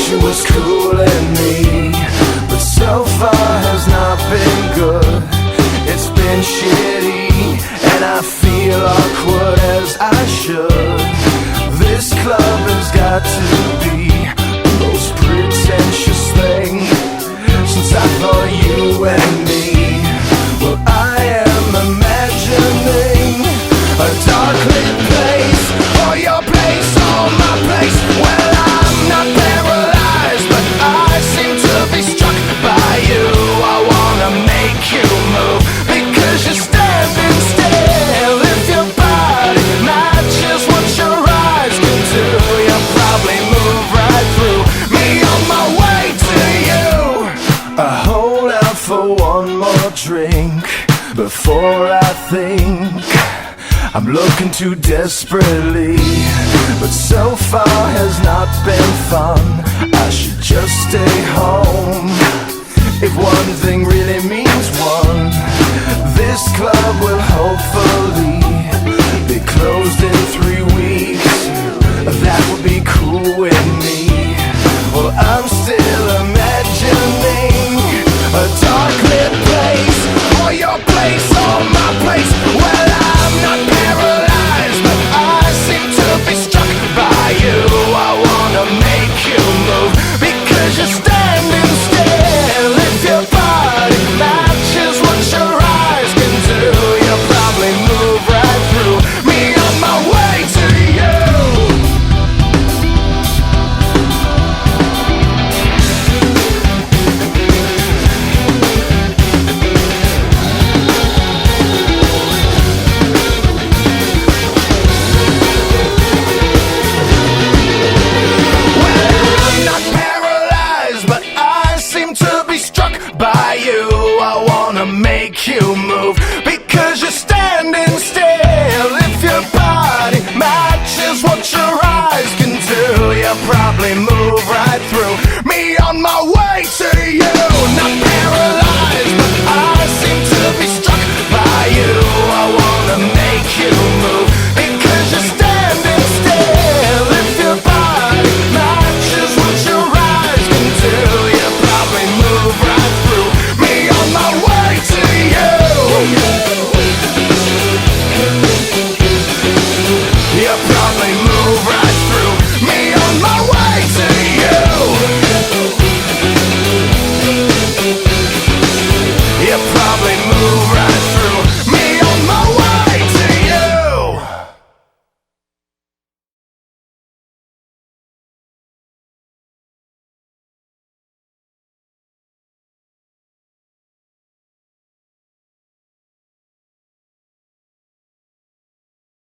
she was cooling me, but so far has not been good. It's been shitty, and I feel awkward as I should. This club has got to be the most pretentious thing since I thought you and me. Well, I am imagining a dark lit place, or your place, or my place. Well, I'm not paralyzed, but I seem to be struck by you. I wanna make you move, because you're standing still. If your body matches what your eyes can do, you'll probably move right through me on my way to you. I hold out for one more drink before I think I'm looking too desperately, but so far has not been fun. I should just stay home. If one thing really means one, this club will hopefully be closed in 3 weeks. That would be cool with me. Well, I'm still imagining a dark lit place, or your place, or my place. Well, I'm not paralyzed, but I seem to be struck by you. I wanna make you move, because you're standing still. If your body matches what your eyes can do, you'll probably move right through me on my way to you. By you, I wanna make you move, because you're standing still. If your body matches what your eyes can do, you'll probably move right through me on my way to you.